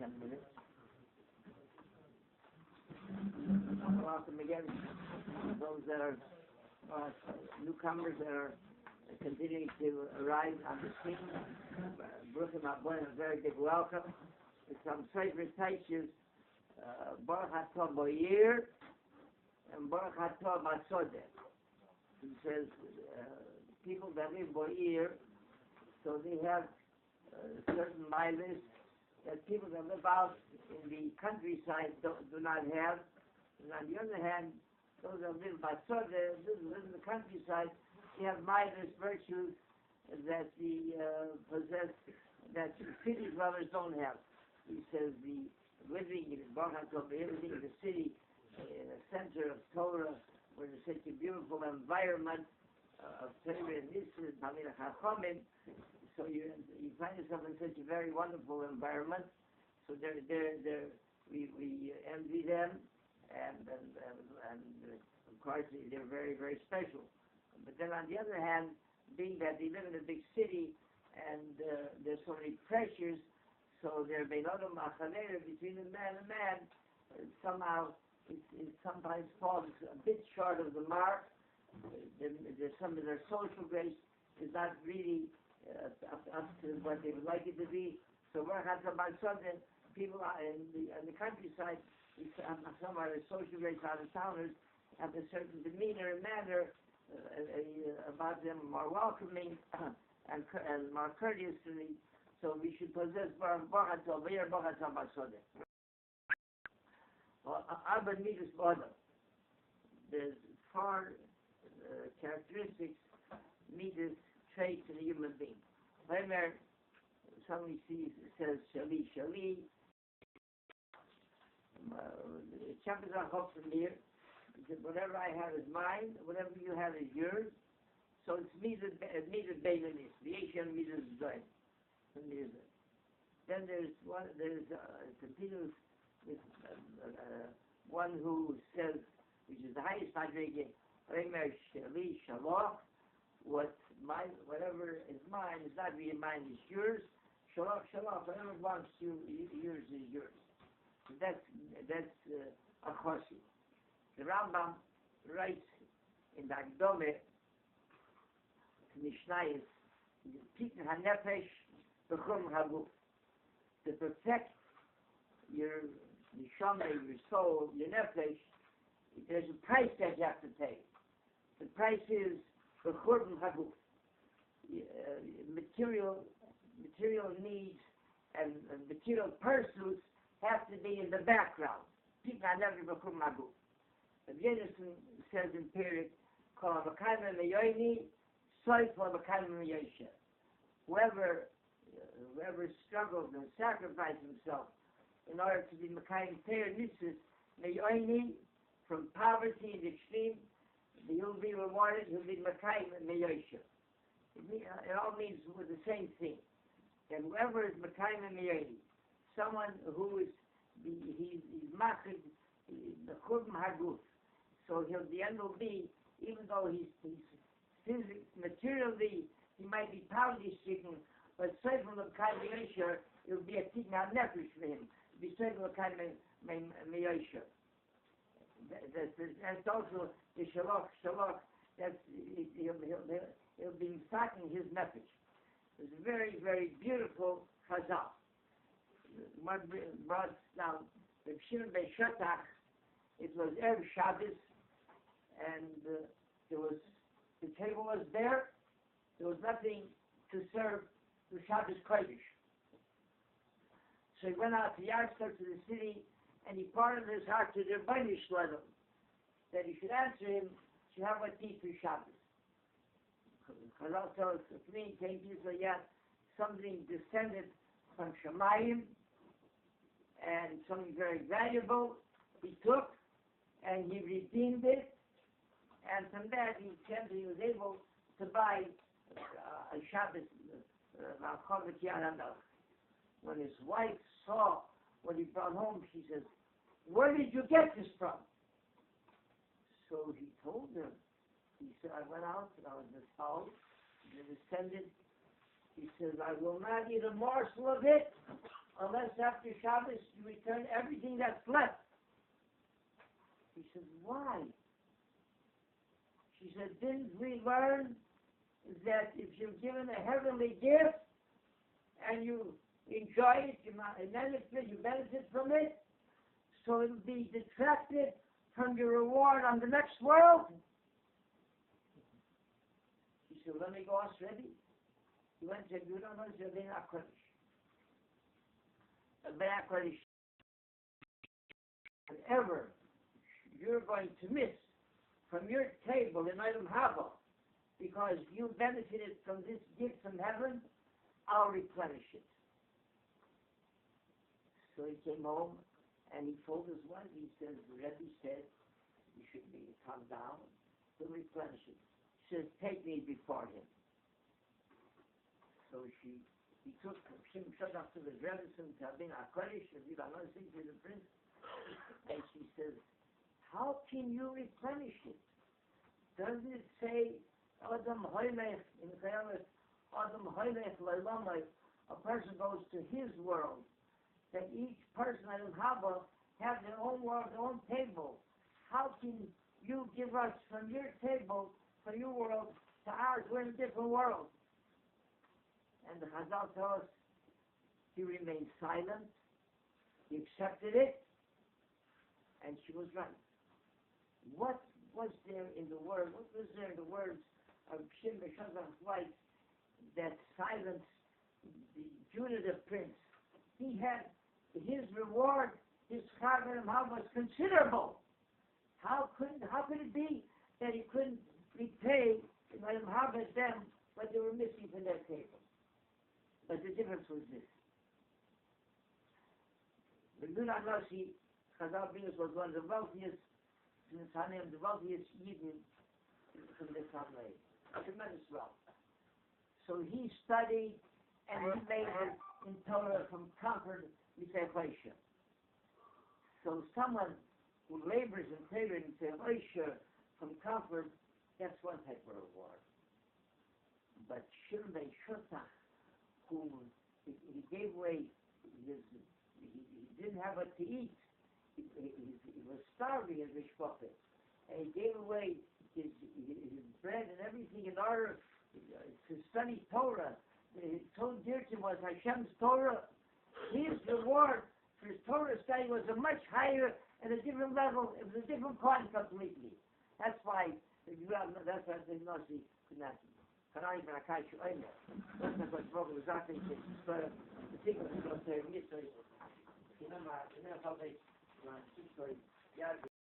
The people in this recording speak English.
10 minutes. Welcome again those that are newcomers that are continuing to arrive on the scene. Bruchim Aboyim, a very big welcome. Some favorite titles, Baruch Atah Boyer and Baruch Atah Basodeh. He says people that live Boyer, so they have certain mileage that people that live out in the countryside do not have. And on the other hand, those that live Basodeh, live in the countryside, they have mileage virtues that possess that city dwellers don't have. He says the living in everything in the city, in the center of Torah, where there's such a beautiful environment of Torah and Nisr, Tamil Chachomim. So you find yourself in such a very wonderful environment. So we envy them, and of course they're very, very special. But then on the other hand, being that they live in a big city and there's so many pressures, so there may not be between a man and man. Somehow it sometimes falls a bit short of the mark. There's some of their social grace is not really up to what they would like it to be. So we're having about something. People in the countryside, some are social grace out of towners have a certain demeanor and manner about them, more welcoming and more courteous to me. So we should possess Baruch Atah Boyer, Baruch Atah Basodeh. Abba Midas Bodam. There's 4 characteristics, Midas, traits in a human being. Whenever somebody says Shali, Shali, Champazah Hope from here, he said, whatever I have is mine, whatever you have is yours. So it's Midas Beilanis, the Asian Midas Zoin. Then there's continuous one who says, which is the highest madrege, Remer Shali Shalach, whatever is mine is not really mine, it's yours. Shalach Shalach, whatever belongs to you, yours is yours. So that's a chosi. The Rambam writes in the Agdome, Mishnayis, Pitin HaNefesh, to protect your neshama, your soul, your nefesh, there's a price that you have to pay. The price is b'churban haguf. Material needs and material pursuits have to be in the background. People are never b'churban haguf. The Jenison says in Pirkei, "Kol ha'makayim meyoini, soif ha'makayim meyoshe." Whoever struggled and sacrificed himself in order to be Makayim Teir Nisus, Meyoini, from poverty and extreme, he'll be rewarded, he'll be Makayim Meyoshe. It all means with the same thing. And whoever is Makayim Meyoini, someone who is, he's Machid, the Churban Haguf, so the end will be, even though he's physically, materially, he might be poverty-stricken, but straight from the kind of Yosher, it will be a tikkun nefesh for him. It will be straight from the kind of Yosher. That's also the shalach. That's he'll be sacking his nefesh. It's a very, very beautiful chazal. One brought down the Shimon ben Shatach. It was Erev Shabbos, and the table was there. There was nothing to serve to Shabbos Kodesh. So he went out to Yardsburg to the city, and he poured in his heart to the Rabbi Shlomo that he should answer him, should have what eat for Shabbos. Chazal tells us, if me came to say, yeah, something descended from Shemayim, and something very valuable, he took, and he redeemed it, and from that he was able to buy a Shabbos. When his wife saw what he brought home, she says, "Where did you get this from?" So he told her. He said, "I went out and I was in this house, and it descended." He says, "I will not eat a morsel of it unless after Shabbos you return everything that's left. He said, why? She said, didn't we learn that if you're given a heavenly gift and you enjoy it, you benefit from it, so it'll be detracted from your reward on the next world? She said, let me go ask Rabbi. He went to you don't know Rabbi HaKodesh. Rabbi HaKodesh, whatever you're going to miss from your table in Olam Haba because you benefited from this gift from heaven, I'll replenish it. So he came home and he told his wife, he says, the Rebbe said, you should be come down to replenish it. She says, take me before him. So he took Shem Shodach to the Rebbe, to Rabbi HaKodesh, to the prince, and she says, how can you replenish it? Doesn't it say, Adam Hoylech, in Chayamas, Adam Hoylech Leilamai, a person goes to his world, that each person in Haba have their own world, their own table. How can you give us from your table, from your world, to ours? We're in a different world. And the Chazal tells us, he remained silent, he accepted it, and she was right. What was there in the words of Shimon Shazach's wife that silenced the punitive prince? He had his reward, his chagrin was considerable. How could it be that he couldn't repay them what they were missing from their table? But the difference was this. The Guna Nasi, Chazal Binus was one of the wealthiest Yidden from the family. Tremendous wealth. So he studied and he majored in Torah from Concord with Elisha. So someone who labors in Torah and Elisha from Concord, that's one type of reward. But Shimon Shotach, who he gave away he didn't have what to eat. He was starving in Mishpachah, and he gave away his bread and everything in order to study Torah. So dear to him was Hashem's Torah. His reward for his Torah study was a much higher and a different level. It was a different point completely. That's why the Nasi could not. Can I even a catch you? I know. That's not what's wrong with that thing. The thing was going to say,